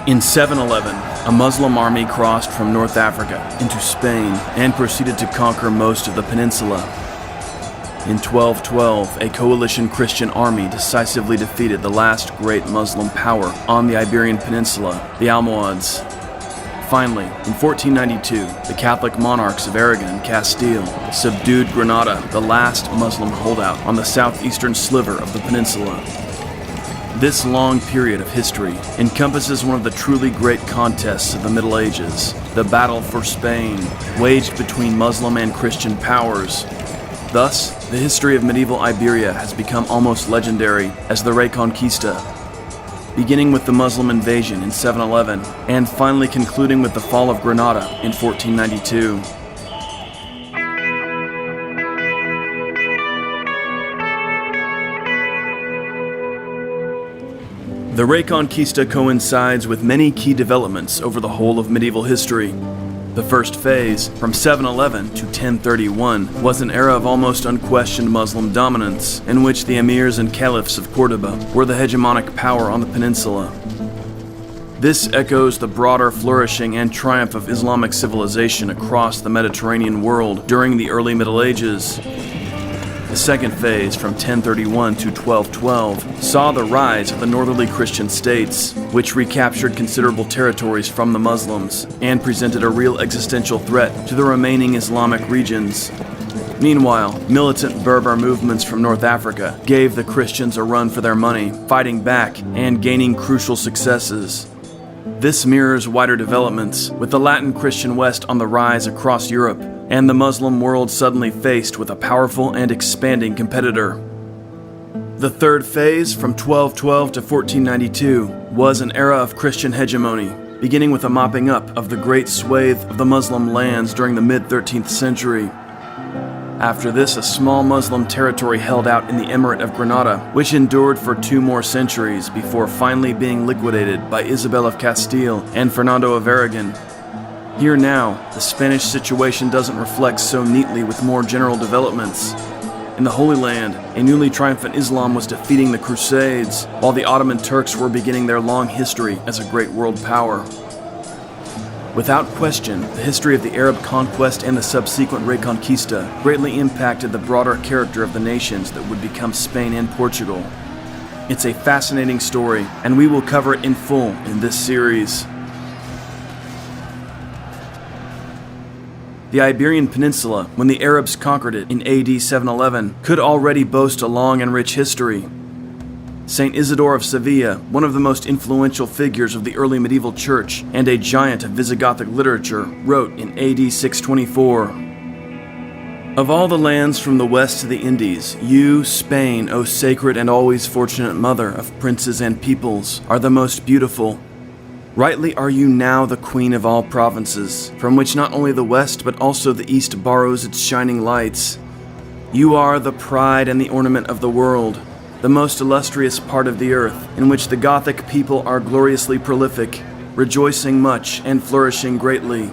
In 711, a Muslim army crossed from North Africa into Spain and proceeded to conquer most of the peninsula. In 1212, a coalition Christian army decisively defeated the last great Muslim power on the Iberian Peninsula, the Almohads. Finally, in 1492, the Catholic monarchs of Aragon and Castile subdued Granada, the last Muslim holdout on the southeastern sliver of the peninsula. This long period of history encompasses one of the truly great contests of the Middle Ages, the Battle for Spain, waged between Muslim and Christian powers. Thus, the history of medieval Iberia has become almost legendary as the Reconquista, beginning with the Muslim invasion in 711 and finally concluding with the fall of Granada in 1492. The Reconquista coincides with many key developments over the whole of medieval history. The first phase, from 711 to 1031, was an era of almost unquestioned Muslim dominance, in which the emirs and caliphs of Córdoba were the hegemonic power on the peninsula. This echoes the broader flourishing and triumph of Islamic civilization across the Mediterranean world during the early Middle Ages. The second phase, from 1031 to 1212, saw the rise of the northerly Christian states, which recaptured considerable territories from the Muslims and presented a real existential threat to the remaining Islamic regions. Meanwhile, militant Berber movements from North Africa gave the Christians a run for their money, fighting back and gaining crucial successes. This mirrors wider developments, with the Latin Christian West on the rise across Europe, and the Muslim world suddenly faced with a powerful and expanding competitor. The third phase, from 1212 to 1492, was an era of Christian hegemony, beginning with a mopping up of the great swathe of the Muslim lands during the mid-13th century. After this, a small Muslim territory held out in the Emirate of Granada, which endured for 2 more centuries before finally being liquidated by Isabel of Castile and Fernando of Aragon. Here now, the Spanish situation doesn't reflect so neatly with more general developments. In the Holy Land, a newly triumphant Islam was defeating the Crusades, while the Ottoman Turks were beginning their long history as a great world power. Without question, the history of the Arab conquest and the subsequent Reconquista greatly impacted the broader character of the nations that would become Spain and Portugal. It's a fascinating story, and we will cover it in full in this series. The Iberian Peninsula, when the Arabs conquered it in AD 711, could already boast a long and rich history. Saint Isidore of Sevilla, one of the most influential figures of the early medieval church and a giant of Visigothic literature, wrote in AD 624, "Of all the lands from the west to the Indies, you, Spain, O sacred and always fortunate mother of princes and peoples, are the most beautiful. Rightly are you now the queen of all provinces, from which not only the west but also the east borrows its shining lights. You are the pride and the ornament of the world, the most illustrious part of the earth, in which the Gothic people are gloriously prolific, rejoicing much and flourishing greatly.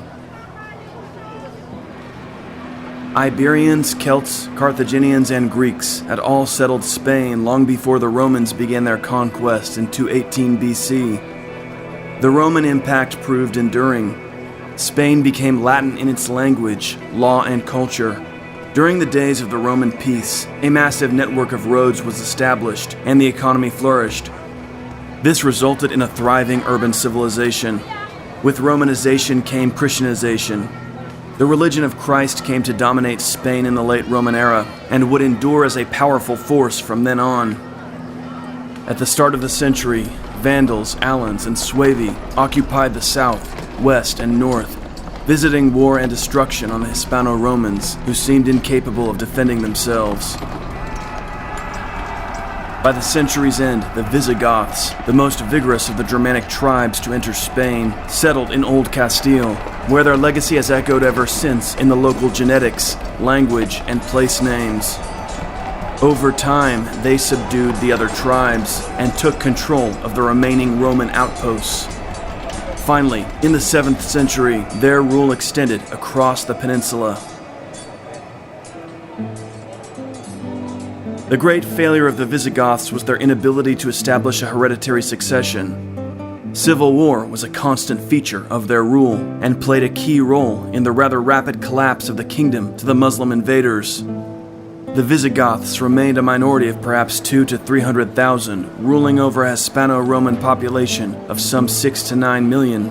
Iberians, Celts, Carthaginians, and Greeks had all settled Spain long before the Romans began their conquest in 218 BC. The Roman impact proved enduring. Spain became Latin in its language, law, and culture. During the days of the Roman peace, a massive network of roads was established, and the economy flourished. This resulted in a thriving urban civilization. With Romanization came Christianization. The religion of Christ came to dominate Spain in the late Roman era, and would endure as a powerful force from then on. At the start of the century, Vandals, Alans, and Suevi occupied the south, west, and north, visiting war and destruction on the Hispano-Romans, who seemed incapable of defending themselves. By the century's end, the Visigoths, the most vigorous of the Germanic tribes to enter Spain, settled in Old Castile, where their legacy has echoed ever since in the local genetics, language, and place names. Over time, they subdued the other tribes and took control of the remaining Roman outposts. Finally, in the 7th century, their rule extended across the peninsula. The great failure of the Visigoths was their inability to establish a hereditary succession. Civil war was a constant feature of their rule and played a key role in the rather rapid collapse of the kingdom to the Muslim invaders. The Visigoths remained a minority of perhaps 200,000 to 300,000, ruling over a Hispano-Roman population of some 6 to 9 million.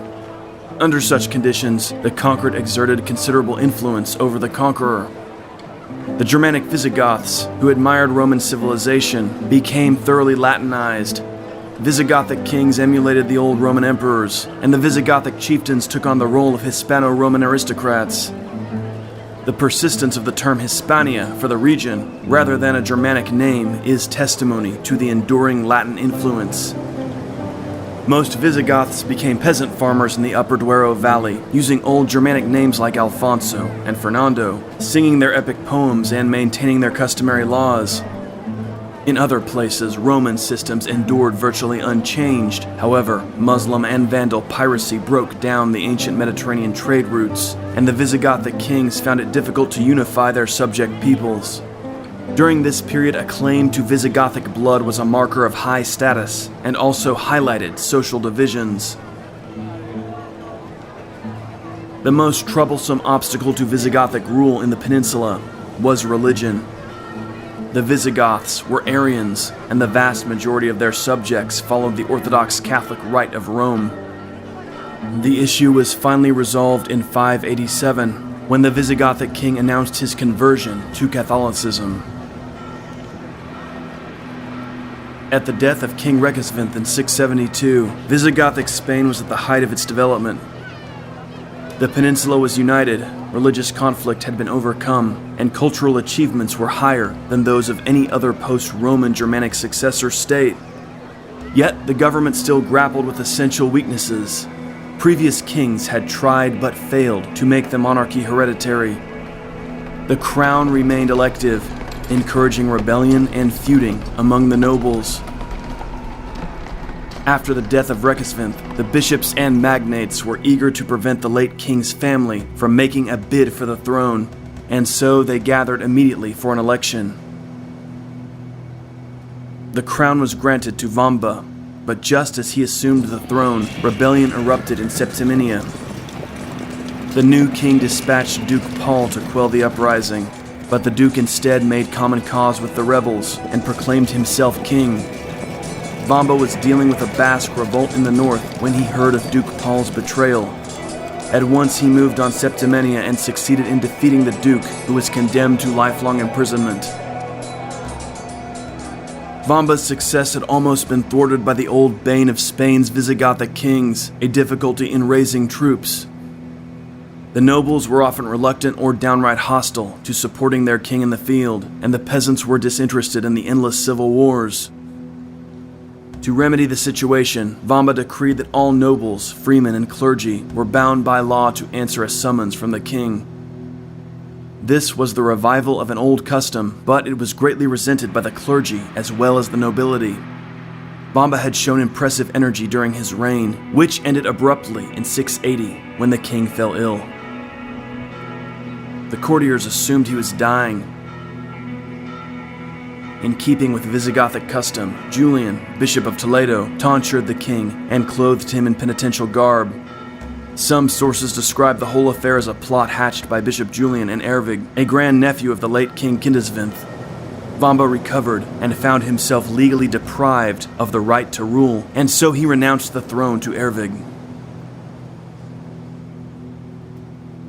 Under such conditions, the conquered exerted considerable influence over the conqueror. The Germanic Visigoths, who admired Roman civilization, became thoroughly Latinized. Visigothic kings emulated the old Roman emperors, and the Visigothic chieftains took on the role of Hispano-Roman aristocrats. The persistence of the term Hispania for the region, rather than a Germanic name, is testimony to the enduring Latin influence. Most Visigoths became peasant farmers in the Upper Duero Valley, using old Germanic names like Alfonso and Fernando, singing their epic poems and maintaining their customary laws. In other places, Roman systems endured virtually unchanged. However, Muslim and Vandal piracy broke down the ancient Mediterranean trade routes, and the Visigothic kings found it difficult to unify their subject peoples. During this period, a claim to Visigothic blood was a marker of high status, and also highlighted social divisions. The most troublesome obstacle to Visigothic rule in the peninsula was religion. The Visigoths were Arians, and the vast majority of their subjects followed the Orthodox Catholic Rite of Rome. The issue was finally resolved in 587, when the Visigothic king announced his conversion to Catholicism. At the death of King Regisvinth in 672, Visigothic Spain was at the height of its development. The peninsula was united, religious conflict had been overcome, and cultural achievements were higher than those of any other post-Roman Germanic successor state. Yet, the government still grappled with essential weaknesses. Previous kings had tried but failed to make the monarchy hereditary. The crown remained elective, encouraging rebellion and feuding among the nobles. After the death of Regisvinth, the bishops and magnates were eager to prevent the late king's family from making a bid for the throne, and so they gathered immediately for an election. The crown was granted to Vamba, but just as he assumed the throne, rebellion erupted in Septiminia. The new king dispatched Duke Paul to quell the uprising, but the duke instead made common cause with the rebels and proclaimed himself king. Vamba was dealing with a Basque revolt in the north when he heard of Duke Paul's betrayal. At once he moved on Septimania and succeeded in defeating the duke, who was condemned to lifelong imprisonment. Vamba's success had almost been thwarted by the old bane of Spain's Visigothic kings, a difficulty in raising troops. The nobles were often reluctant or downright hostile to supporting their king in the field, and the peasants were disinterested in the endless civil wars. To remedy the situation, Vamba decreed that all nobles, freemen, and clergy were bound by law to answer a summons from the king. This was the revival of an old custom, but it was greatly resented by the clergy as well as the nobility. Vamba had shown impressive energy during his reign, which ended abruptly in 680 when the king fell ill. The courtiers assumed he was dying. In keeping with Visigothic custom, Julian, Bishop of Toledo, tonsured the king and clothed him in penitential garb. Some sources describe the whole affair as a plot hatched by Bishop Julian and Ervig, a grandnephew of the late King Kindisvinth. Vamba recovered and found himself legally deprived of the right to rule, and so he renounced the throne to Ervig.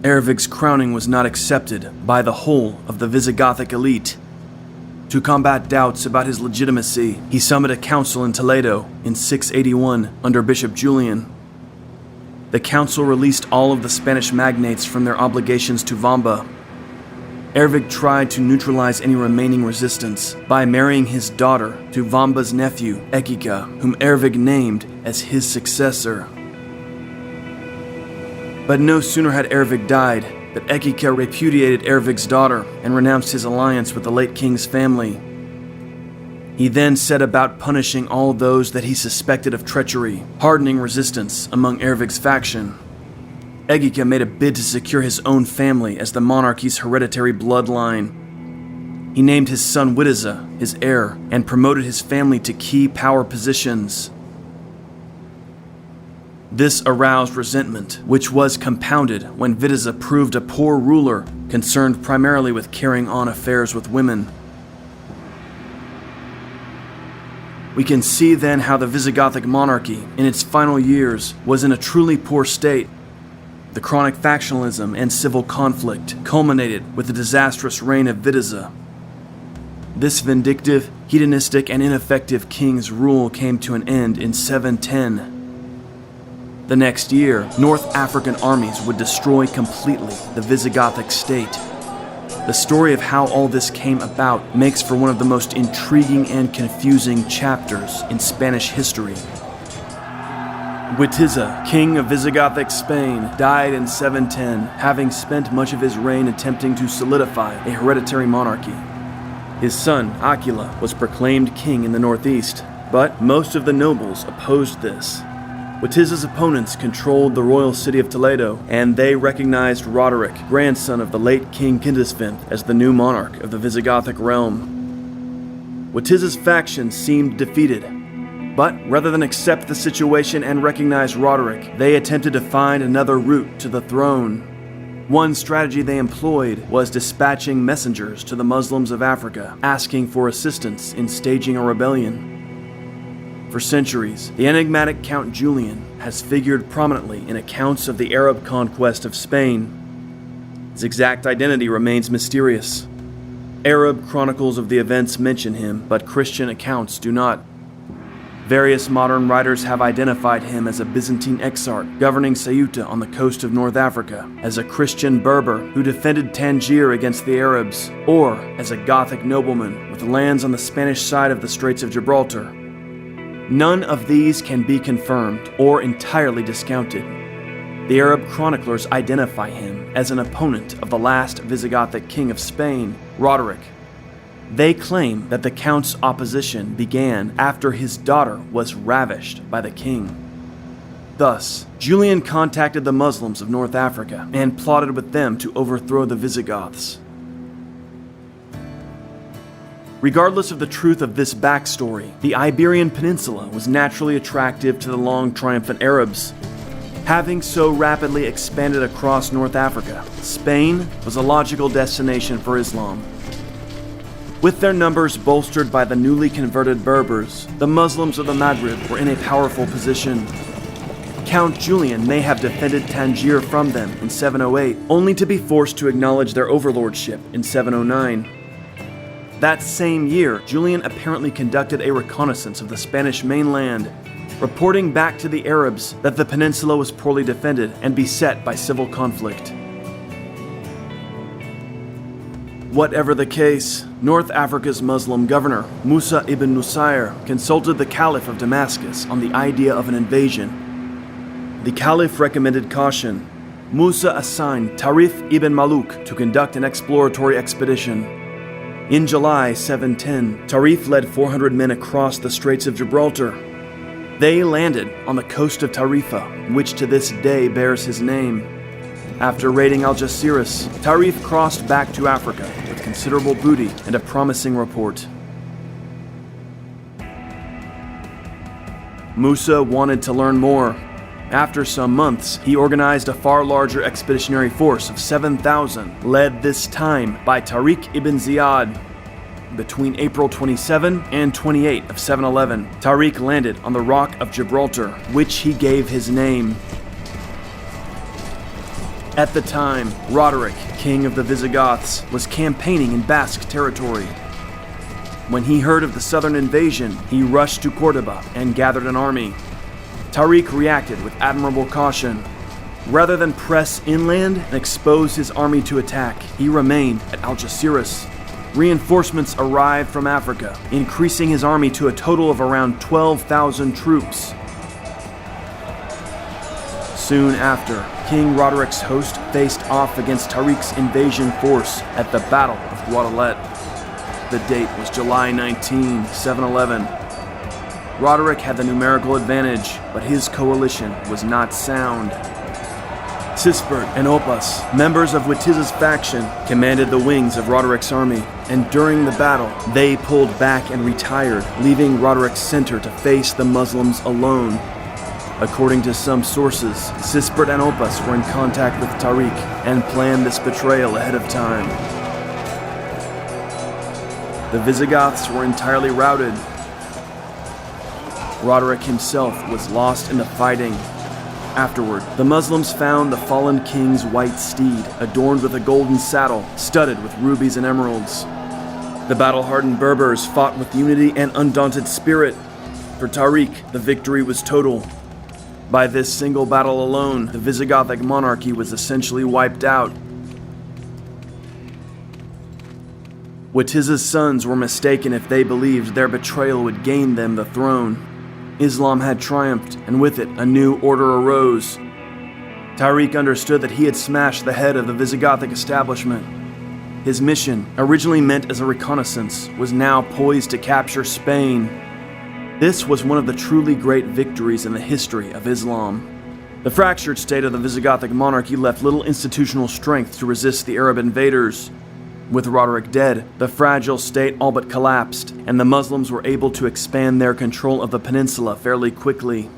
Ervig's crowning was not accepted by the whole of the Visigothic elite. To combat doubts about his legitimacy, he summoned a council in Toledo in 681 under Bishop Julian. The council released all of the Spanish magnates from their obligations to Vamba. Ervig tried to neutralize any remaining resistance by marrying his daughter to Vamba's nephew, Ekika, whom Ervig named as his successor. But no sooner had Ervig died that Ekika repudiated Ervig's daughter and renounced his alliance with the late king's family. He then set about punishing all those that he suspected of treachery, hardening resistance among Ervig's faction. Ekika made a bid to secure his own family as the monarchy's hereditary bloodline. He named his son Witiza his heir and promoted his family to key power positions. This aroused resentment, which was compounded when Witiza proved a poor ruler, concerned primarily with carrying on affairs with women. We can see then how the Visigothic monarchy, in its final years, was in a truly poor state. The chronic factionalism and civil conflict culminated with the disastrous reign of Witiza. This vindictive, hedonistic, and ineffective king's rule came to an end in 710. The next year, North African armies would destroy completely the Visigothic state. The story of how all this came about makes for one of the most intriguing and confusing chapters in Spanish history. Witiza, king of Visigothic Spain, died in 710, having spent much of his reign attempting to solidify a hereditary monarchy. His son, Aquila, was proclaimed king in the northeast, but most of the nobles opposed this. Witiza's opponents controlled the royal city of Toledo, and they recognized Roderick, grandson of the late King Kindisfin, as the new monarch of the Visigothic realm. Witiza's faction seemed defeated, but rather than accept the situation and recognize Roderick, they attempted to find another route to the throne. One strategy they employed was dispatching messengers to the Muslims of Africa, asking for assistance in staging a rebellion. For centuries, the enigmatic Count Julian has figured prominently in accounts of the Arab conquest of Spain. His exact identity remains mysterious. Arab chronicles of the events mention him, but Christian accounts do not. Various modern writers have identified him as a Byzantine exarch governing Ceuta on the coast of North Africa, as a Christian Berber who defended Tangier against the Arabs, or as a Gothic nobleman with lands on the Spanish side of the Straits of Gibraltar. None of these can be confirmed or entirely discounted. The Arab chroniclers identify him as an opponent of the last Visigothic king of Spain, Roderick. They claim that the count's opposition began after his daughter was ravished by the king. Thus, Julian contacted the Muslims of North Africa and plotted with them to overthrow the Visigoths. Regardless of the truth of this backstory, the Iberian Peninsula was naturally attractive to the long triumphant Arabs. Having so rapidly expanded across North Africa, Spain was a logical destination for Islam. With their numbers bolstered by the newly converted Berbers, the Muslims of the Maghreb were in a powerful position. Count Julian may have defended Tangier from them in 708, only to be forced to acknowledge their overlordship in 709. That same year, Julian apparently conducted a reconnaissance of the Spanish mainland, reporting back to the Arabs that the peninsula was poorly defended and beset by civil conflict. Whatever the case, North Africa's Muslim governor, Musa ibn Nusayr, consulted the Caliph of Damascus on the idea of an invasion. The Caliph recommended caution. Musa assigned Tariq ibn Maluk to conduct an exploratory expedition. In July 710, Tariq led 400 men across the Straits of Gibraltar. They landed on the coast of Tarifa, which to this day bears his name. After raiding Algeciras, Tariq crossed back to Africa with considerable booty and a promising report. Musa wanted to learn more. After some months, he organized a far larger expeditionary force of 7,000, led this time by Tariq ibn Ziyad. Between April 27 and 28 of 711, Tariq landed on the Rock of Gibraltar, which he gave his name. At the time, Roderick, king of the Visigoths, was campaigning in Basque territory. When he heard of the southern invasion, he rushed to Córdoba and gathered an army. Tariq reacted with admirable caution. Rather than press inland and expose his army to attack, he remained at Algeciras. Reinforcements arrived from Africa, increasing his army to a total of around 12,000 troops. Soon after, King Roderick's host faced off against Tariq's invasion force at the Battle of Guadalete. The date was July 19, 711. Roderick had the numerical advantage, but his coalition was not sound. Sispert and Oppas, members of Witiza's faction, commanded the wings of Roderick's army, and during the battle, they pulled back and retired, leaving Roderick's center to face the Muslims alone. According to some sources, Sispert and Oppas were in contact with Tariq and planned this betrayal ahead of time. The Visigoths were entirely routed. Roderick himself was lost in the fighting. Afterward, the Muslims found the fallen king's white steed, adorned with a golden saddle, studded with rubies and emeralds. The battle-hardened Berbers fought with unity and undaunted spirit. For Tariq, the victory was total. By this single battle alone, the Visigothic monarchy was essentially wiped out. Witiza's sons were mistaken if they believed their betrayal would gain them the throne. Islam had triumphed, and with it, a new order arose. Tariq understood that he had smashed the head of the Visigothic establishment. His mission, originally meant as a reconnaissance, was now poised to capture Spain. This was one of the truly great victories in the history of Islam. The fractured state of the Visigothic monarchy left little institutional strength to resist the Arab invaders. With Roderick dead, the fragile state all but collapsed, and the Muslims were able to expand their control of the peninsula fairly quickly.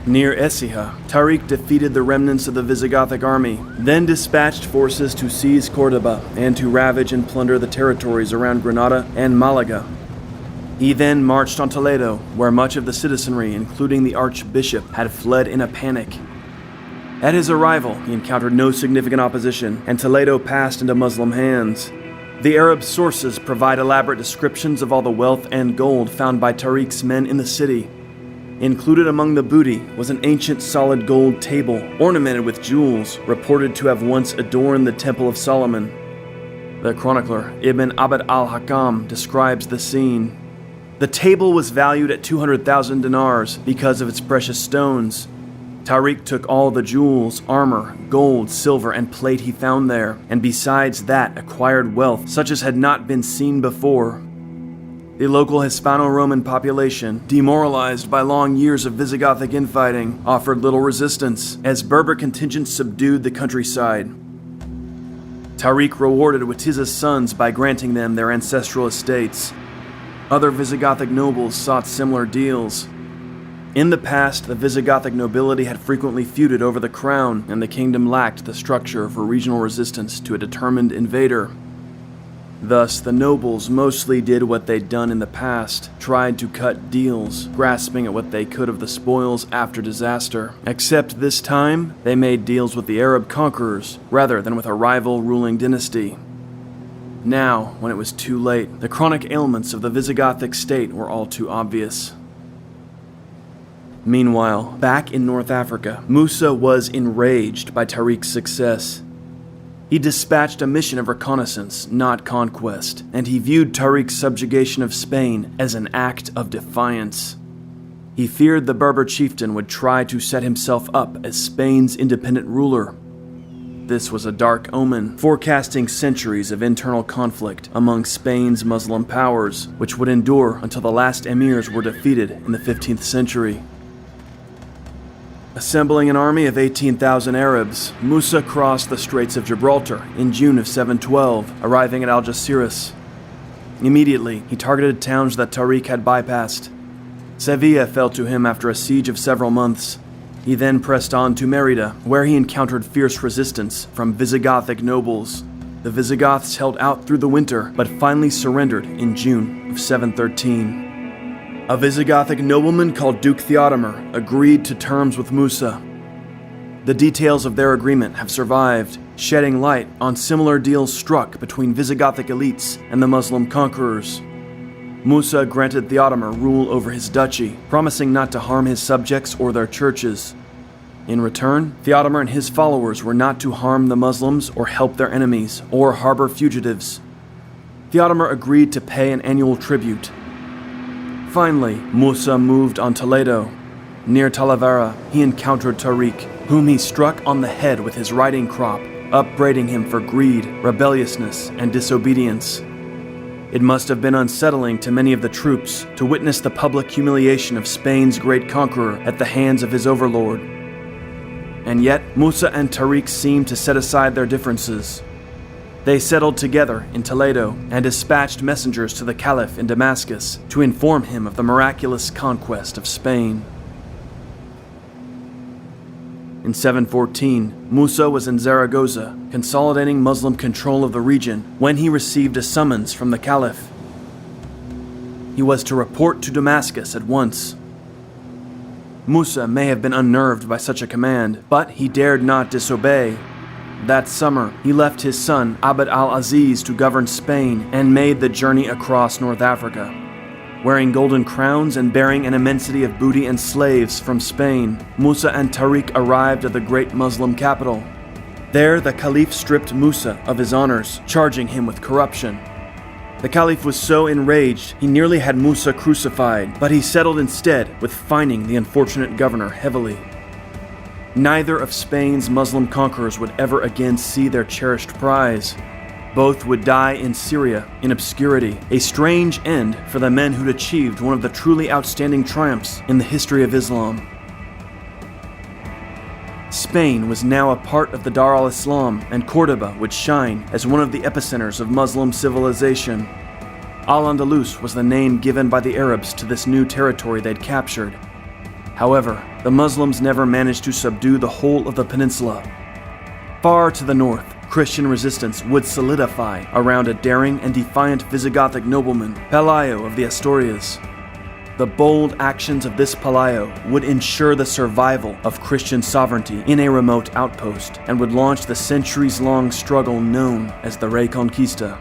Near Écija, Tariq defeated the remnants of the Visigothic army, then dispatched forces to seize Córdoba and to ravage and plunder the territories around Granada and Malaga. He then marched on Toledo, where much of the citizenry, including the archbishop, had fled in a panic. At his arrival, he encountered no significant opposition, and Toledo passed into Muslim hands. The Arab sources provide elaborate descriptions of all the wealth and gold found by Tariq's men in the city. Included among the booty was an ancient solid gold table, ornamented with jewels, reported to have once adorned the Temple of Solomon. The chronicler, Ibn Abd al-Hakam, describes the scene. The table was valued at 200,000 dinars because of its precious stones. Tariq took all the jewels, armor, gold, silver, and plate he found there, and besides that acquired wealth such as had not been seen before. The local Hispano-Roman population, demoralized by long years of Visigothic infighting, offered little resistance, as Berber contingents subdued the countryside. Tariq rewarded Witiza's sons by granting them their ancestral estates. Other Visigothic nobles sought similar deals. In the past, the Visigothic nobility had frequently feuded over the crown, and the kingdom lacked the structure for regional resistance to a determined invader. Thus, the nobles mostly did what they'd done in the past, tried to cut deals, grasping at what they could of the spoils after disaster. Except this time, they made deals with the Arab conquerors, rather than with a rival ruling dynasty. Now, when it was too late, the chronic ailments of the Visigothic state were all too obvious. Meanwhile, back in North Africa, Musa was enraged by Tariq's success. He dispatched a mission of reconnaissance, not conquest, and he viewed Tariq's subjugation of Spain as an act of defiance. He feared the Berber chieftain would try to set himself up as Spain's independent ruler. This was a dark omen, forecasting centuries of internal conflict among Spain's Muslim powers, which would endure until the last emirs were defeated in the 15th century. Assembling an army of 18,000 Arabs, Musa crossed the Straits of Gibraltar in June of 712, arriving at Algeciras. Immediately, he targeted towns that Tariq had bypassed. Sevilla fell to him after a siege of several months. He then pressed on to Merida, where he encountered fierce resistance from Visigothic nobles. The Visigoths held out through the winter, but finally surrendered in June of 713. A Visigothic nobleman called Duke Theodomir agreed to terms with Musa. The details of their agreement have survived, shedding light on similar deals struck between Visigothic elites and the Muslim conquerors. Musa granted Theodomir rule over his duchy, promising not to harm his subjects or their churches. In return, Theodomir and his followers were not to harm the Muslims or help their enemies or harbor fugitives. Theodomir agreed to pay an annual tribute. Finally, Musa moved on Toledo. Near Talavera, he encountered Tariq, whom he struck on the head with his riding crop, upbraiding him for greed, rebelliousness, and disobedience. It must have been unsettling to many of the troops to witness the public humiliation of Spain's great conqueror at the hands of his overlord. And yet, Musa and Tariq seemed to set aside their differences. They settled together in Toledo and dispatched messengers to the Caliph in Damascus to inform him of the miraculous conquest of Spain. In 714, Musa was in Zaragoza, consolidating Muslim control of the region, when he received a summons from the Caliph. He was to report to Damascus at once. Musa may have been unnerved by such a command, but he dared not disobey. That summer, he left his son Abd al-Aziz to govern Spain and made the journey across North Africa. Wearing golden crowns and bearing an immensity of booty and slaves from Spain, Musa and Tariq arrived at the great Muslim capital. There, the Caliph stripped Musa of his honors, charging him with corruption. The Caliph was so enraged, he nearly had Musa crucified, but he settled instead with fining the unfortunate governor heavily. Neither of Spain's Muslim conquerors would ever again see their cherished prize. Both would die in Syria, in obscurity, a strange end for the men who'd achieved one of the truly outstanding triumphs in the history of Islam. Spain was now a part of the Dar al-Islam, and Córdoba would shine as one of the epicenters of Muslim civilization. Al-Andalus was the name given by the Arabs to this new territory they'd captured. However, the Muslims never managed to subdue the whole of the peninsula. Far to the north, Christian resistance would solidify around a daring and defiant Visigothic nobleman, Pelayo of the Asturias. The bold actions of this Pelayo would ensure the survival of Christian sovereignty in a remote outpost and would launch the centuries-long struggle known as the Reconquista.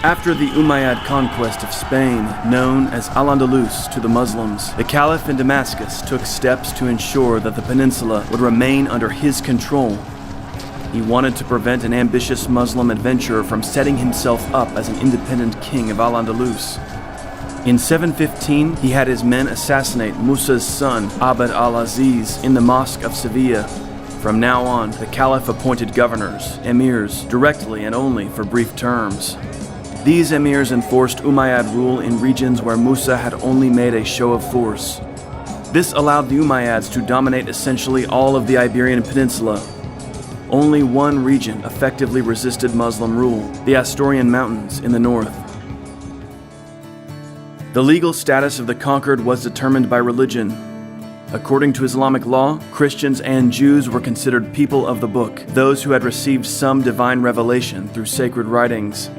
After the Umayyad Conquest of Spain, known as Al-Andalus to the Muslims, the Caliph in Damascus took steps to ensure that the peninsula would remain under his control. He wanted to prevent an ambitious Muslim adventurer from setting himself up as an independent king of Al-Andalus. In 715, he had his men assassinate Musa's son, Abd al-Aziz, in the Mosque of Sevilla. From now on, the Caliph appointed governors, emirs, directly and only for brief terms. These emirs enforced Umayyad rule in regions where Musa had only made a show of force. This allowed the Umayyads to dominate essentially all of the Iberian Peninsula. Only one region effectively resisted Muslim rule, the Asturian Mountains in the north. The legal status of the conquered was determined by religion. According to Islamic law, Christians and Jews were considered people of the book, those who had received some divine revelation through sacred writings.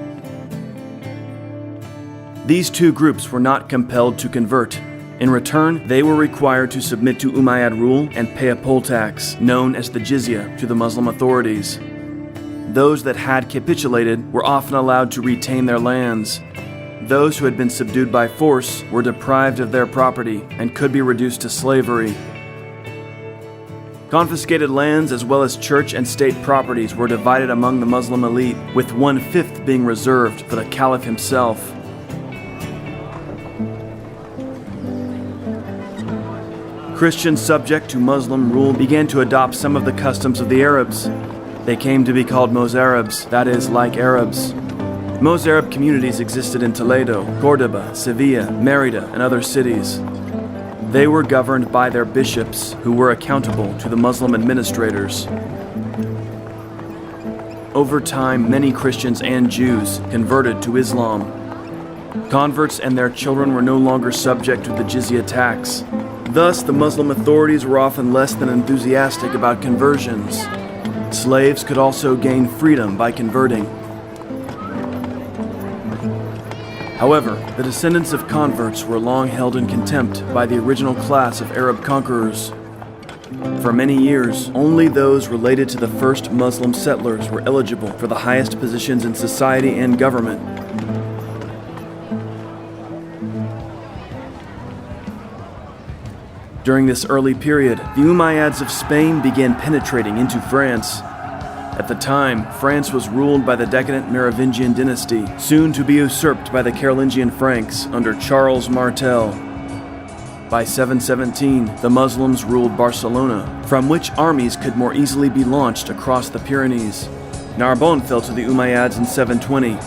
These two groups were not compelled to convert. In return, they were required to submit to Umayyad rule and pay a poll tax, known as the jizya, to the Muslim authorities. Those that had capitulated were often allowed to retain their lands. Those who had been subdued by force were deprived of their property and could be reduced to slavery. Confiscated lands as well as church and state properties were divided among the Muslim elite, with 1/5 being reserved for the Caliph himself. Christians subject to Muslim rule began to adopt some of the customs of the Arabs. They came to be called Mozarabs, that is, like Arabs. Mozarab communities existed in Toledo, Córdoba, Sevilla, Mérida, and other cities. They were governed by their bishops, who were accountable to the Muslim administrators. Over time, many Christians and Jews converted to Islam. Converts and their children were no longer subject to the jizya tax. Thus, the Muslim authorities were often less than enthusiastic about conversions. Slaves could also gain freedom by converting. However, the descendants of converts were long held in contempt by the original class of Arab conquerors. For many years, only those related to the first Muslim settlers were eligible for the highest positions in society and government. During this early period, the Umayyads of Spain began penetrating into France. At the time, France was ruled by the decadent Merovingian dynasty, soon to be usurped by the Carolingian Franks under Charles Martel. By 717, the Muslims ruled Barcelona, from which armies could more easily be launched across the Pyrenees. Narbonne fell to the Umayyads in 720.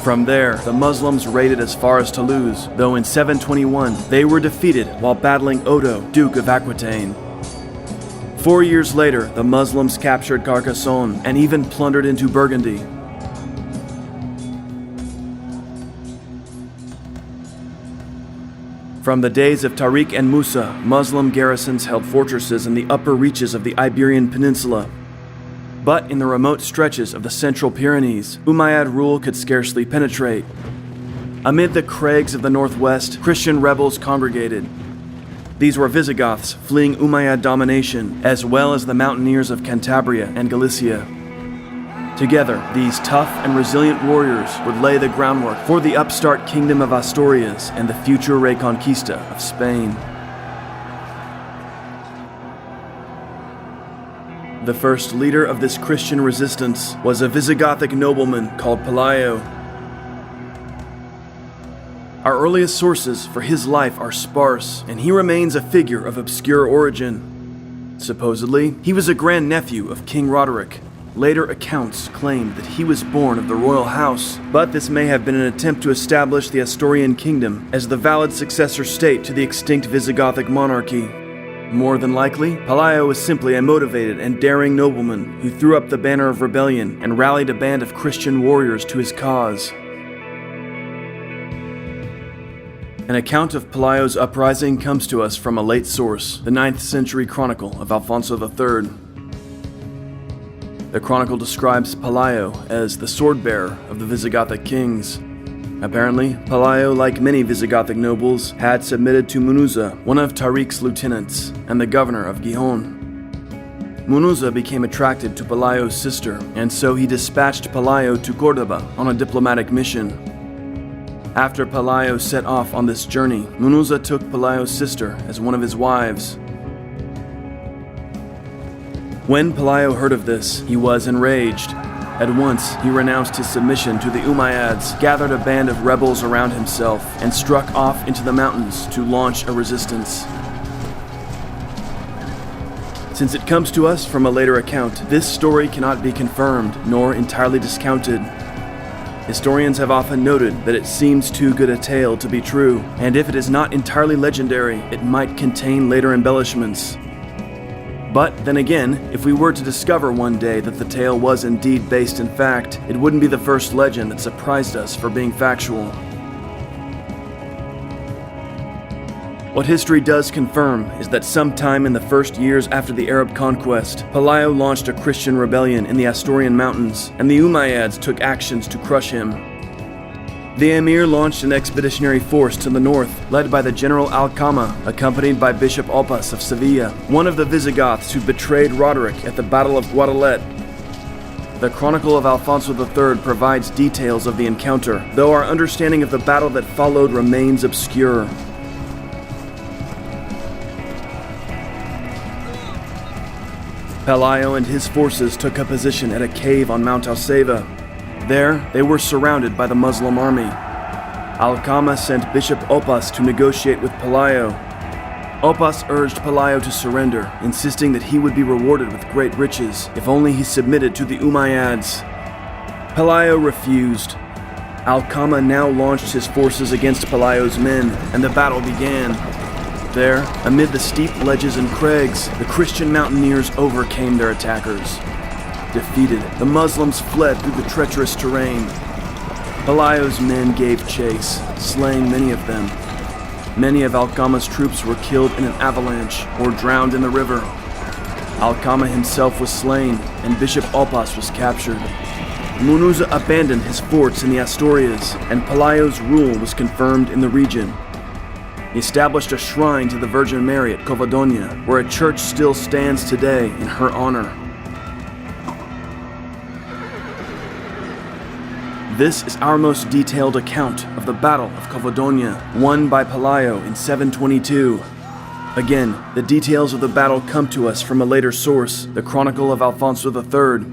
From there, the Muslims raided as far as Toulouse, though in 721 they were defeated while battling Odo, Duke of Aquitaine. 4 years later, the Muslims captured Carcassonne and even plundered into Burgundy. From the days of Tariq and Musa, Muslim garrisons held fortresses in the upper reaches of the Iberian Peninsula. But in the remote stretches of the Central Pyrenees, Umayyad rule could scarcely penetrate. Amid the crags of the northwest, Christian rebels congregated. These were Visigoths fleeing Umayyad domination, as well as the mountaineers of Cantabria and Galicia. Together, these tough and resilient warriors would lay the groundwork for the upstart kingdom of Asturias and the future Reconquista of Spain. The first leader of this Christian resistance was a Visigothic nobleman called Pelayo. Our earliest sources for his life are sparse, and he remains a figure of obscure origin. Supposedly, he was a grandnephew of King Roderick. Later accounts claim that he was born of the royal house, but this may have been an attempt to establish the Asturian kingdom as the valid successor state to the extinct Visigothic monarchy. More than likely, Pelayo was simply a motivated and daring nobleman who threw up the banner of rebellion and rallied a band of Christian warriors to his cause. An account of Pelayo's uprising comes to us from a late source, the 9th century chronicle of Alfonso III. The chronicle describes Pelayo as the sword-bearer of the Visigothic kings. Apparently, Pelayo, like many Visigothic nobles, had submitted to Munuza, one of Tariq's lieutenants, and the governor of Gijón. Munuza became attracted to Pelayo's sister, and so he dispatched Pelayo to Córdoba on a diplomatic mission. After Pelayo set off on this journey, Munuza took Pelayo's sister as one of his wives. When Pelayo heard of this, he was enraged. At once, he renounced his submission to the Umayyads, gathered a band of rebels around himself, and struck off into the mountains to launch a resistance. Since it comes to us from a later account, this story cannot be confirmed, nor entirely discounted. Historians have often noted that it seems too good a tale to be true, and if it is not entirely legendary, it might contain later embellishments. But then again, if we were to discover one day that the tale was indeed based in fact, it wouldn't be the first legend that surprised us for being factual. What history does confirm is that sometime in the first years after the Arab conquest, Pelayo launched a Christian rebellion in the Asturian mountains, and the Umayyads took actions to crush him. The emir launched an expeditionary force to the north, led by the general Al-Rahman, accompanied by Bishop Oppas of Sevilla, one of the Visigoths who betrayed Roderick at the Battle of Guadalete. The Chronicle of Alfonso III provides details of the encounter, though our understanding of the battle that followed remains obscure. Pelayo and his forces took up position at a cave on Mount Alceva. There, they were surrounded by the Muslim army. Al-Rahman sent Bishop Oppas to negotiate with Pelayo. Oppas urged Pelayo to surrender, insisting that he would be rewarded with great riches if only he submitted to the Umayyads. Pelayo refused. Al-Rahman now launched his forces against Pelayo's men, and the battle began. There, amid the steep ledges and crags, the Christian mountaineers overcame their attackers. Defeated, the Muslims fled through the treacherous terrain. Pelayo's men gave chase, slaying many of them. Many of Al-Rahman's troops were killed in an avalanche or drowned in the river. Al-Rahman himself was slain, and Bishop Oppas was captured. Munuza abandoned his forts in the Asturias, and Pelayo's rule was confirmed in the region. He established a shrine to the Virgin Mary at Covadonga, where a church still stands today in her honor. This is our most detailed account of the Battle of Covadonga, won by Pelayo in 722. Again, the details of the battle come to us from a later source, the Chronicle of Alfonso III.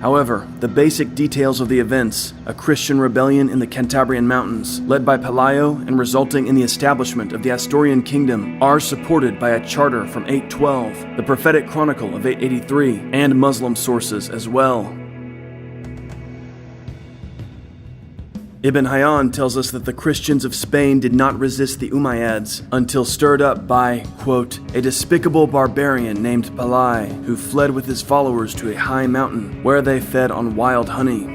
However, the basic details of the events, a Christian rebellion in the Cantabrian mountains, led by Pelayo and resulting in the establishment of the Asturian kingdom, are supported by a charter from 812, the prophetic chronicle of 883, and Muslim sources as well. Ibn Hayyan tells us that the Christians of Spain did not resist the Umayyads until stirred up by, quote, a despicable barbarian named Pelayo, who fled with his followers to a high mountain where they fed on wild honey.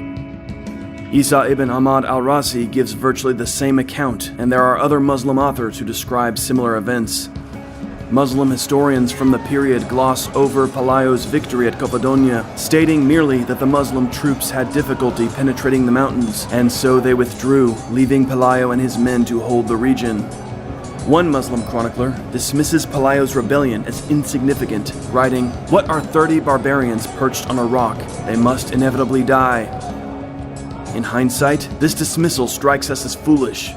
Isa ibn Ahmad al-Razi gives virtually the same account, and there are other Muslim authors who describe similar events. Muslim historians from the period gloss over Pelayo's victory at Cappadocia, stating merely that the Muslim troops had difficulty penetrating the mountains, and so they withdrew, leaving Pelayo and his men to hold the region. One Muslim chronicler dismisses Pelayo's rebellion as insignificant, writing, "What are 30 barbarians perched on a rock? They must inevitably die." In hindsight, this dismissal strikes us as foolish.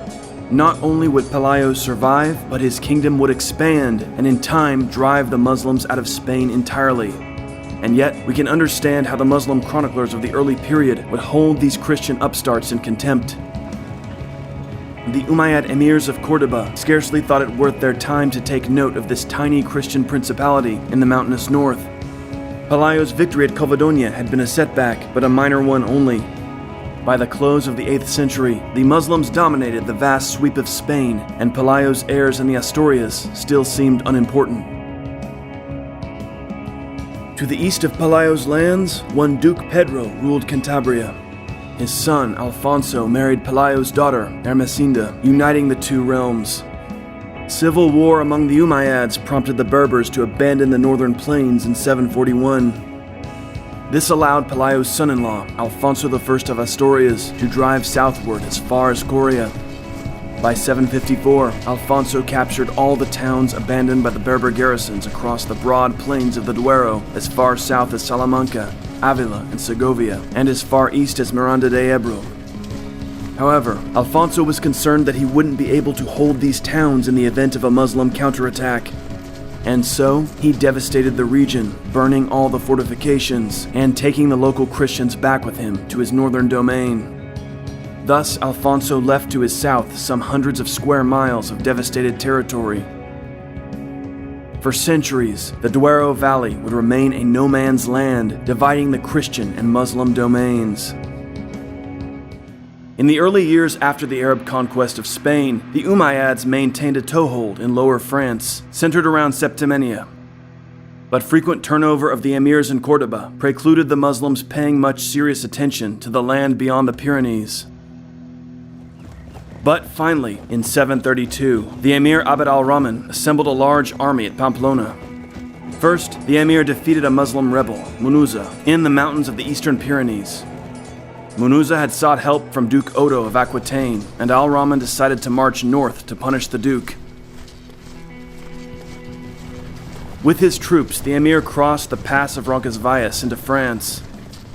Not only would Pelayo survive, but his kingdom would expand and in time drive the Muslims out of Spain entirely. And yet, we can understand how the Muslim chroniclers of the early period would hold these Christian upstarts in contempt. The Umayyad emirs of Córdoba scarcely thought it worth their time to take note of this tiny Christian principality in the mountainous north. Pelayo's victory at Cappadocia had been a setback, but a minor one only. By the close of the 8th century, the Muslims dominated the vast sweep of Spain, and Pelayo's heirs in the Asturias still seemed unimportant. To the east of Pelayo's lands, one Duke Pedro ruled Cantabria. His son, Alfonso, married Pelayo's daughter, Ermesinda, uniting the two realms. Civil war among the Umayyads prompted the Berbers to abandon the northern plains in 741. This allowed Pelayo's son-in-law, Alfonso I of Asturias, to drive southward as far as Coria. By 754, Alfonso captured all the towns abandoned by the Berber garrisons across the broad plains of the Duero, as far south as Salamanca, Avila, and Segovia, and as far east as Miranda de Ebro. However, Alfonso was concerned that he wouldn't be able to hold these towns in the event of a Muslim counterattack. And so, he devastated the region, burning all the fortifications and taking the local Christians back with him to his northern domain. Thus, Alfonso left to his south some hundreds of square miles of devastated territory. For centuries, the Duero Valley would remain a no-man's land, dividing the Christian and Muslim domains. In the early years after the Arab conquest of Spain, the Umayyads maintained a toehold in Lower France, centered around Septimania. But frequent turnover of the emirs in Córdoba precluded the Muslims paying much serious attention to the land beyond the Pyrenees. But finally, in 732, the Emir Abd al-Rahman assembled a large army at Pamplona. First, the emir defeated a Muslim rebel, Munuza, in the mountains of the eastern Pyrenees. Munuza had sought help from Duke Odo of Aquitaine, and al-Rahman decided to march north to punish the Duke. With his troops, the emir crossed the pass of Roncesvalles into France.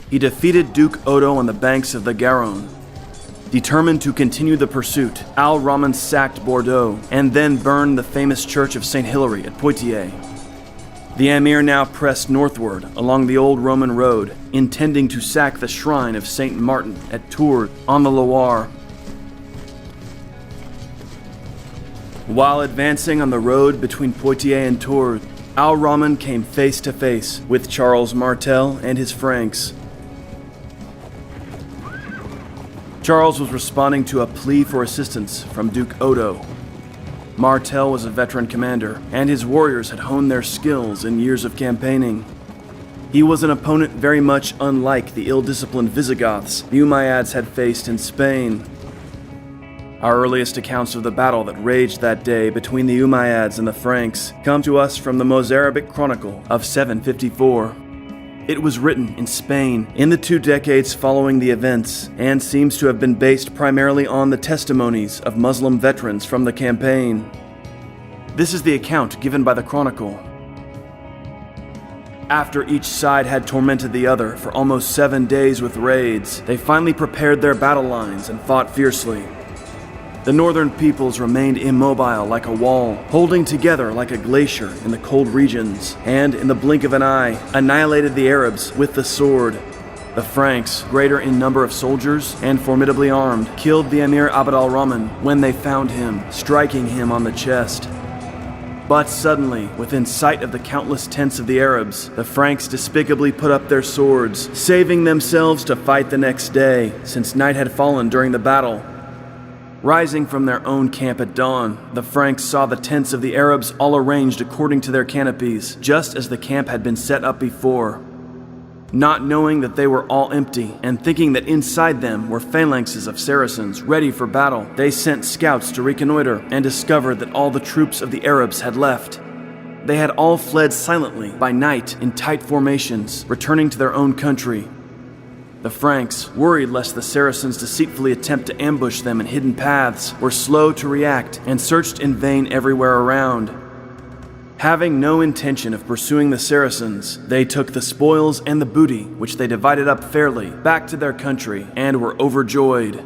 He defeated Duke Odo on the banks of the Garonne. Determined to continue the pursuit, al-Rahman sacked Bordeaux and then burned the famous church of St. Hilary at Poitiers. The emir now pressed northward along the old Roman road, intending to sack the shrine of Saint Martin at Tours on the Loire. While advancing on the road between Poitiers and Tours, al-Rahman came face to face with Charles Martel and his Franks. Charles was responding to a plea for assistance from Duke Odo. Martel was a veteran commander, and his warriors had honed their skills in years of campaigning. He was an opponent very much unlike the ill-disciplined Visigoths the Umayyads had faced in Spain. Our earliest accounts of the battle that raged that day between the Umayyads and the Franks come to us from the Mozarabic Chronicle of 754. It was written in Spain in the 2 decades following the events, and seems to have been based primarily on the testimonies of Muslim veterans from the campaign. This is the account given by the chronicle. After each side had tormented the other for almost 7 days with raids, they finally prepared their battle lines and fought fiercely. The northern peoples remained immobile like a wall, holding together like a glacier in the cold regions, and in the blink of an eye, annihilated the Arabs with the sword. The Franks, greater in number of soldiers and formidably armed, killed the Emir Abd al-Rahman when they found him, striking him on the chest. But suddenly, within sight of the countless tents of the Arabs, the Franks despicably put up their swords, saving themselves to fight the next day, since night had fallen during the battle. Rising from their own camp at dawn, the Franks saw the tents of the Arabs all arranged according to their canopies, just as the camp had been set up before. Not knowing that they were all empty, and thinking that inside them were phalanxes of Saracens ready for battle, they sent scouts to reconnoiter and discovered that all the troops of the Arabs had left. They had all fled silently by night in tight formations, returning to their own country. The Franks, worried lest the Saracens deceitfully attempt to ambush them in hidden paths, were slow to react and searched in vain everywhere around. Having no intention of pursuing the Saracens, they took the spoils and the booty, which they divided up fairly, back to their country and were overjoyed.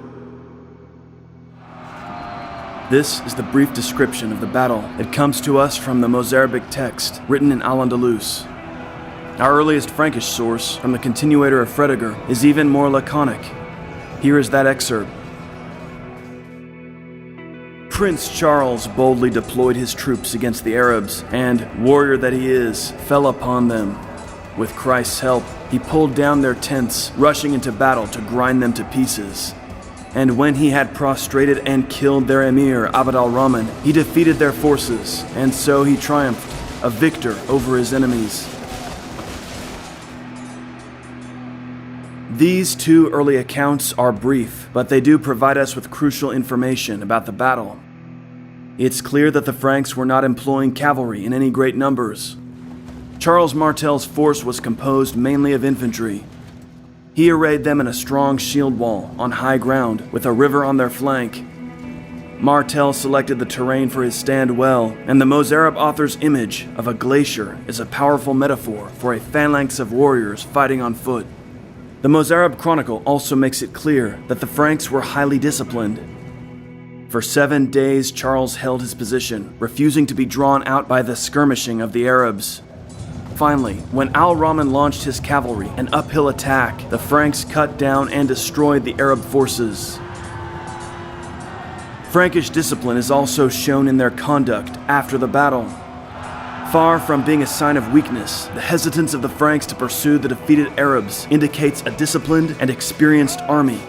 This is the brief description of the battle. It comes to us from the Mozarabic text, written in Al-Andalus. Our earliest Frankish source, from the continuator of Fredegar, is even more laconic. Here is that excerpt. Prince Charles boldly deployed his troops against the Arabs, and, warrior that he is, fell upon them. With Christ's help, he pulled down their tents, rushing into battle to grind them to pieces. And when he had prostrated and killed their Emir Abd al-Rahman, he defeated their forces, and so he triumphed, a victor over his enemies. These two early accounts are brief, but they do provide us with crucial information about the battle. It's clear that the Franks were not employing cavalry in any great numbers. Charles Martel's force was composed mainly of infantry. He arrayed them in a strong shield wall on high ground with a river on their flank. Martel selected the terrain for his stand well, and the Mozarab author's image of a glacier is a powerful metaphor for a phalanx of warriors fighting on foot. The Mozarab Chronicle also makes it clear that the Franks were highly disciplined. For 7 days, Charles held his position, refusing to be drawn out by the skirmishing of the Arabs. Finally, when al-Rahman launched his cavalry an uphill attack, the Franks cut down and destroyed the Arab forces. Frankish discipline is also shown in their conduct after the battle. Far from being a sign of weakness, the hesitance of the Franks to pursue the defeated Arabs indicates a disciplined and experienced army.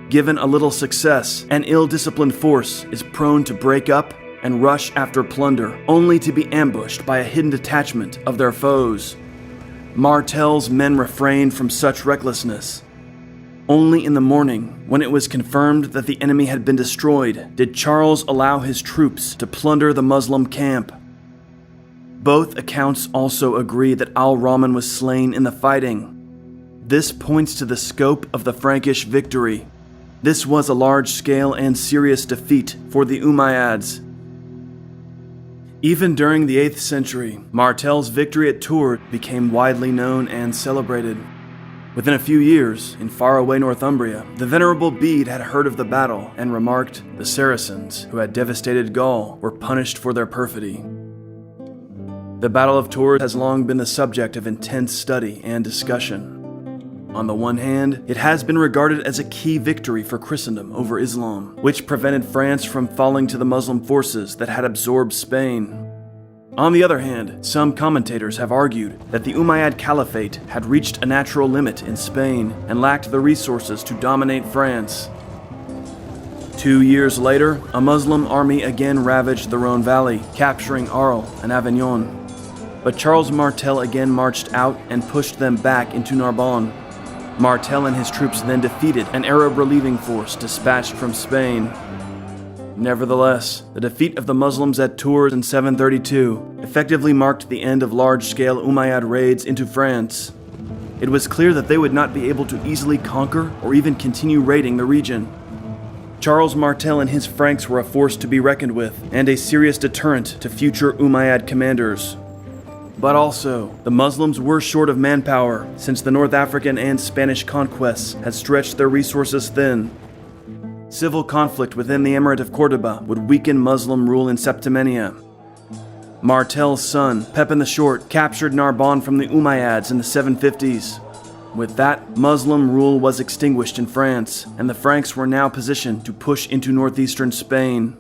Given a little success, an ill-disciplined force is prone to break up and rush after plunder, only to be ambushed by a hidden detachment of their foes. Martel's men refrained from such recklessness. Only in the morning, when it was confirmed that the enemy had been destroyed, did Charles allow his troops to plunder the Muslim camp. Both accounts also agree that al-Rahman was slain in the fighting. This points to the scope of the Frankish victory. This was a large-scale and serious defeat for the Umayyads. Even during the 8th century, Martel's victory at Tours became widely known and celebrated. Within a few years, in faraway Northumbria, the Venerable Bede had heard of the battle and remarked, "The Saracens, who had devastated Gaul, were punished for their perfidy." The Battle of Tours has long been the subject of intense study and discussion. On the one hand, it has been regarded as a key victory for Christendom over Islam, which prevented France from falling to the Muslim forces that had absorbed Spain. On the other hand, some commentators have argued that the Umayyad Caliphate had reached a natural limit in Spain and lacked the resources to dominate France. 2 years later, a Muslim army again ravaged the Rhone Valley, capturing Arles and Avignon. But Charles Martel again marched out and pushed them back into Narbonne. Martel and his troops then defeated an Arab relieving force dispatched from Spain. Nevertheless, the defeat of the Muslims at Tours in 732 effectively marked the end of large-scale Umayyad raids into France. It was clear that they would not be able to easily conquer or even continue raiding the region. Charles Martel and his Franks were a force to be reckoned with, and a serious deterrent to future Umayyad commanders. But also, the Muslims were short of manpower, since the North African and Spanish conquests had stretched their resources thin. Civil conflict within the Emirate of Córdoba would weaken Muslim rule in Septimania. Martel's son, Pepin the Short, captured Narbonne from the Umayyads in the 750s. With that, Muslim rule was extinguished in France, and the Franks were now positioned to push into northeastern Spain.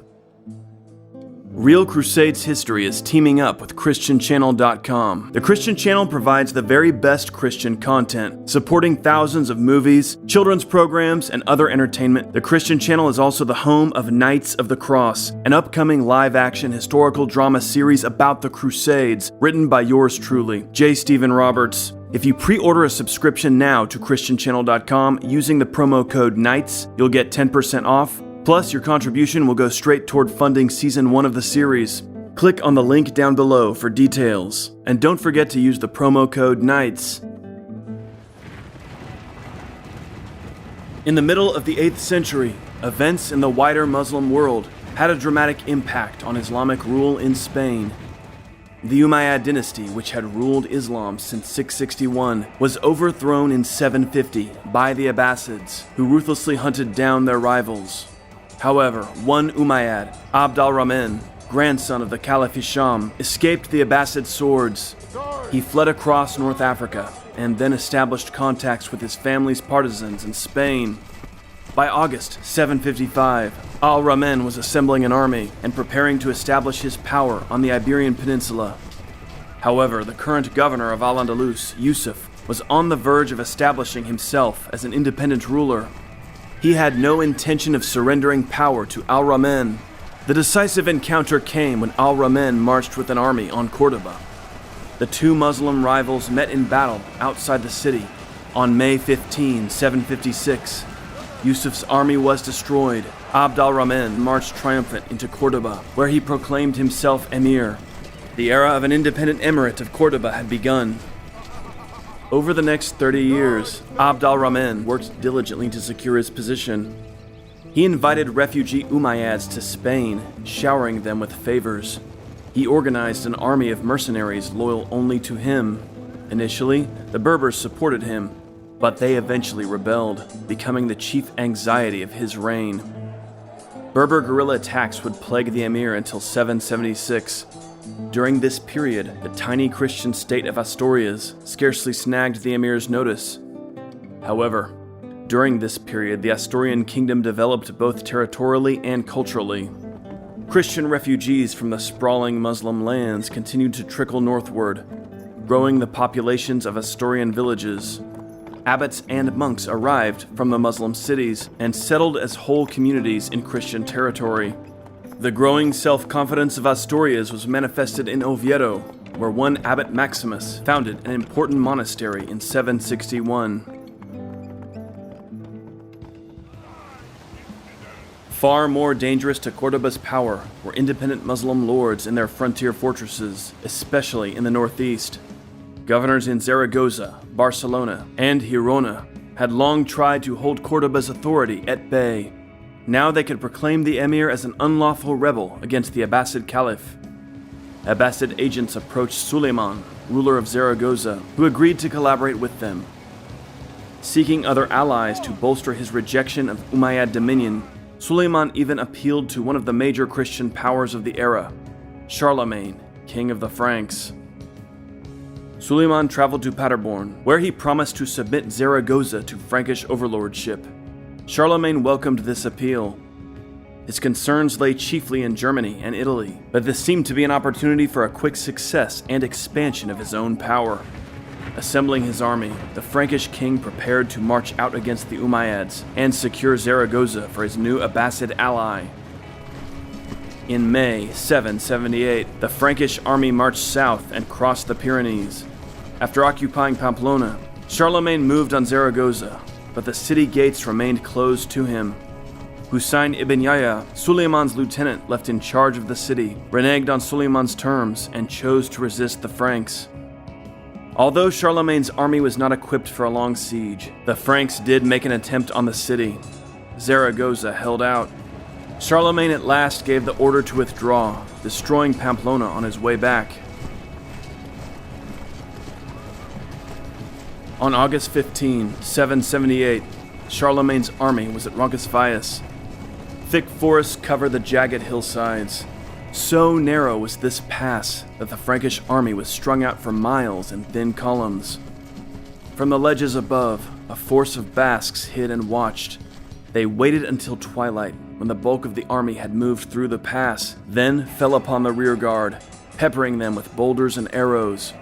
Real Crusades history is teaming up with ChristianChannel.com. The Christian Channel provides the very best Christian content, supporting thousands of movies, children's programs, and other entertainment. The Christian Channel is also the home of Knights of the Cross, an upcoming live-action historical drama series about the Crusades, written by yours truly, J. Stephen Roberts. If you pre-order a subscription now to ChristianChannel.com using the promo code KNIGHTS, you'll get 10% off, plus your contribution will go straight toward funding Season 1 of the series. Click on the link down below for details, and don't forget to use the promo code KNIGHTS. In the middle of the 8th century, events in the wider Muslim world had a dramatic impact on Islamic rule in Spain. The Umayyad dynasty, which had ruled Islam since 661, was overthrown in 750 by the Abassids, who ruthlessly hunted down their rivals. However, one Umayyad, Abd al-Rahman, grandson of the Caliph Hisham, escaped the Abbasid swords. He fled across North Africa and then established contacts with his family's partisans in Spain. By August 755, al-Rahman was assembling an army and preparing to establish his power on the Iberian Peninsula. However, the current governor of Al-Andalus, Yusuf, was on the verge of establishing himself as an independent ruler. He had no intention of surrendering power to al-Rahman. The decisive encounter came when al-Rahman marched with an army on Córdoba. The two Muslim rivals met in battle outside the city on May 15, 756. Yusuf's army was destroyed. Abd al-Rahman marched triumphant into Córdoba, where he proclaimed himself Emir. The era of an independent Emirate of Córdoba had begun. Over the next 30 years, Abd al-Rahman worked diligently to secure his position. He invited refugee Umayyads to Spain, showering them with favors. He organized an army of mercenaries loyal only to him. Initially, the Berbers supported him, but they eventually rebelled, becoming the chief anxiety of his reign. Berber guerrilla attacks would plague the emir until 776. During this period, the tiny Christian state of Asturias scarcely snagged the emir's notice. However, during this period, the Asturian kingdom developed both territorially and culturally. Christian refugees from the sprawling Muslim lands continued to trickle northward, growing the populations of Asturian villages. Abbots and monks arrived from the Muslim cities and settled as whole communities in Christian territory. The growing self-confidence of Asturias was manifested in Oviedo, where one Abbot Maximus founded an important monastery in 761. Far more dangerous to Córdoba's power were independent Muslim lords in their frontier fortresses, especially in the northeast. Governors in Zaragoza, Barcelona, and Girona had long tried to hold Córdoba's authority at bay. Now they could proclaim the emir as an unlawful rebel against the Abbasid Caliph. Abbasid agents approached Suleiman, ruler of Zaragoza, who agreed to collaborate with them. Seeking other allies to bolster his rejection of Umayyad dominion, Suleiman even appealed to one of the major Christian powers of the era, Charlemagne, king of the Franks. Suleiman traveled to Paderborn, where he promised to submit Zaragoza to Frankish overlordship. Charlemagne welcomed this appeal. His concerns lay chiefly in Germany and Italy, but this seemed to be an opportunity for a quick success and expansion of his own power. Assembling his army, the Frankish king prepared to march out against the Umayyads and secure Zaragoza for his new Abbasid ally. In May 778, the Frankish army marched south and crossed the Pyrenees. After occupying Pamplona, Charlemagne moved on Zaragoza, but the city gates remained closed to him. Husayn ibn Yahya, Suleiman's lieutenant left in charge of the city, reneged on Suleiman's terms and chose to resist the Franks. Although Charlemagne's army was not equipped for a long siege, the Franks did make an attempt on the city. Zaragoza held out. Charlemagne at last gave the order to withdraw, destroying Pamplona on his way back. On August 15, 778, Charlemagne's army was at Roncesvalles. Thick forests covered the jagged hillsides. So narrow was this pass that the Frankish army was strung out for miles in thin columns. From the ledges above, a force of Basques hid and watched. They waited until twilight, when the bulk of the army had moved through the pass, then fell upon the rearguard, peppering them with boulders and arrows.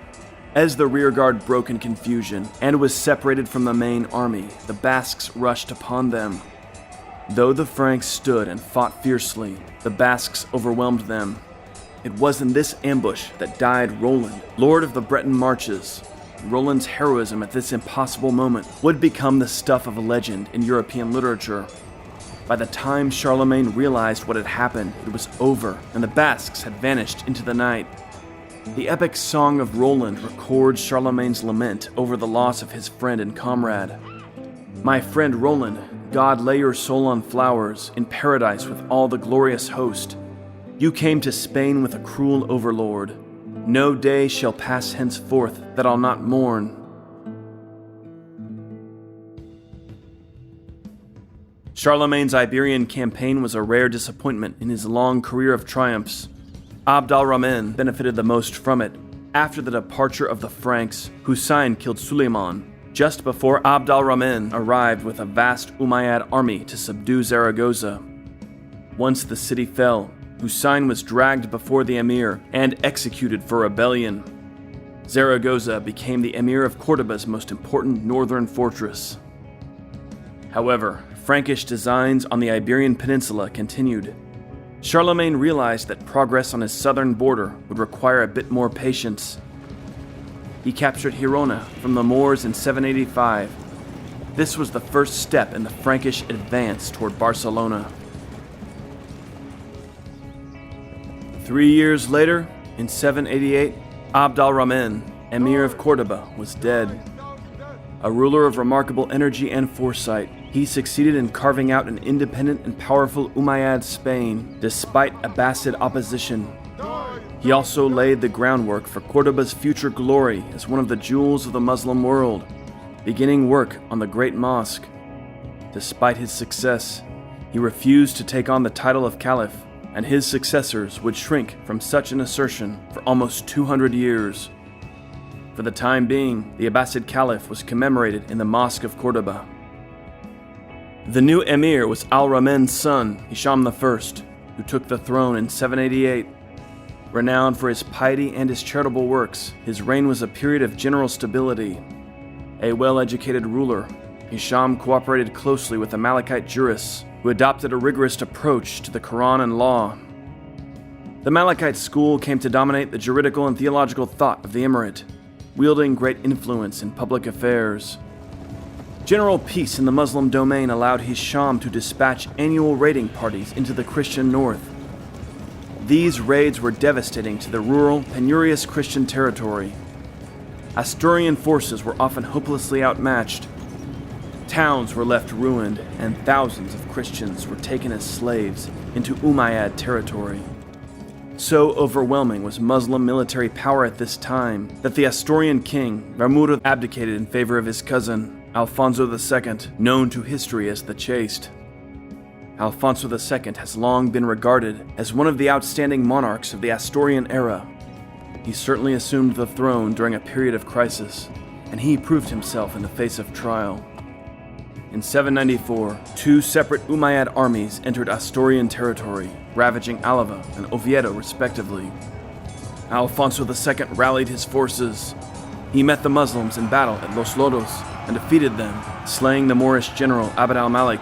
As the rearguard broke in confusion and was separated from the main army, the Basques rushed upon them. Though the Franks stood and fought fiercely, the Basques overwhelmed them. It was in this ambush that died Roland, lord of the Breton Marches. Roland's heroism at this impossible moment would become the stuff of a legend in European literature. By the time Charlemagne realized what had happened, it was over, and the Basques had vanished into the night. The epic Song of Roland records Charlemagne's lament over the loss of his friend and comrade. "My friend Roland, God lay your soul on flowers, in paradise with all the glorious host. You came to Spain with a cruel overlord. No day shall pass henceforth that I'll not mourn." Charlemagne's Iberian campaign was a rare disappointment in his long career of triumphs. Abd al-Rahman benefited the most from it. After the departure of the Franks, Husayn killed Suleiman, just before Abd al-Rahman arrived with a vast Umayyad army to subdue Zaragoza. Once the city fell, Husayn was dragged before the emir and executed for rebellion. Zaragoza became the Emir of Córdoba's most important northern fortress. However, Frankish designs on the Iberian Peninsula continued. Charlemagne realized that progress on his southern border would require a bit more patience. He captured Girona from the Moors in 785. This was the first step in the Frankish advance toward Barcelona. 3 years later, in 788, Abd al-Rahman, Emir of Córdoba, was dead. A ruler of remarkable energy and foresight, he succeeded in carving out an independent and powerful Umayyad Spain, despite Abassid opposition. He also laid the groundwork for Córdoba's future glory as one of the jewels of the Muslim world, beginning work on the Great Mosque. Despite his success, he refused to take on the title of Caliph, and his successors would shrink from such an assertion for almost 200 years. For the time being, the Abbasid Caliph was commemorated in the Mosque of Córdoba. The new emir was al-Rahman's son, Hisham I, who took the throne in 788. Renowned for his piety and his charitable works, his reign was a period of general stability. A well-educated ruler, Hisham cooperated closely with the Malikite jurists, who adopted a rigorous approach to the Quran and law. The Malikite school came to dominate the juridical and theological thought of the Emirate, wielding great influence in public affairs. General peace in the Muslim domain allowed Hisham to dispatch annual raiding parties into the Christian north. These raids were devastating to the rural, penurious Christian territory. Asturian forces were often hopelessly outmatched. Towns were left ruined, and thousands of Christians were taken as slaves into Umayyad territory. So overwhelming was Muslim military power at this time that the Asturian king, Emir abdicated in favor of his cousin, Alfonso II, known to history as the Chaste. Alfonso II has long been regarded as one of the outstanding monarchs of the Asturian era. He certainly assumed the throne during a period of crisis, and he proved himself in the face of trial. In 794, two separate Umayyad armies entered Asturian territory, ravaging Álava and Oviedo respectively. Alfonso II rallied his forces. He met the Muslims in battle at Los Lodos and defeated them, slaying the Moorish general Abd al-Malik.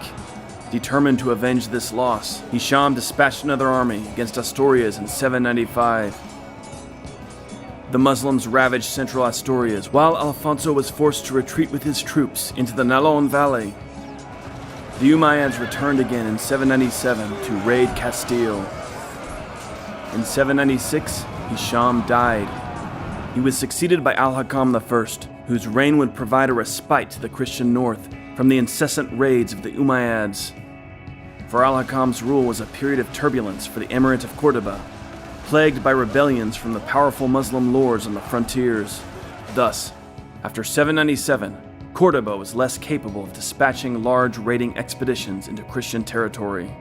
Determined to avenge this loss, Hisham dispatched another army against Asturias in 795. The Muslims ravaged central Asturias, while Alfonso was forced to retreat with his troops into the Nalón Valley. The Umayyads returned again in 797 to raid Castile. In 796, Hisham died. He was succeeded by al-Hakam I, whose reign would provide a respite to the Christian north from the incessant raids of the Umayyads. For al-Hakam's rule was a period of turbulence for the Emirate of Córdoba, plagued by rebellions from the powerful Muslim lords on the frontiers. Thus, after 797, Córdoba was less capable of dispatching large raiding expeditions into Christian territory.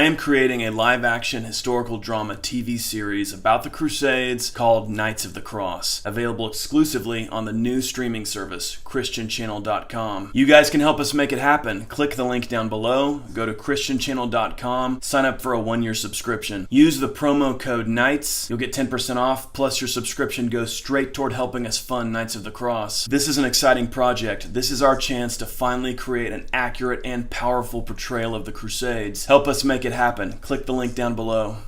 I am creating a live-action historical drama TV series about the Crusades called Knights of the Cross, available exclusively on the new streaming service, christianchannel.com. You guys can help us make it happen. Click the link down below, go to christianchannel.com, sign up for a 1-year subscription. Use the promo code KNIGHTS, you'll get 10% off, plus your subscription goes straight toward helping us fund Knights of the Cross. This is an exciting project. This is our chance to finally create an accurate and powerful portrayal of the Crusades. Help us make it happen. Click the link down below.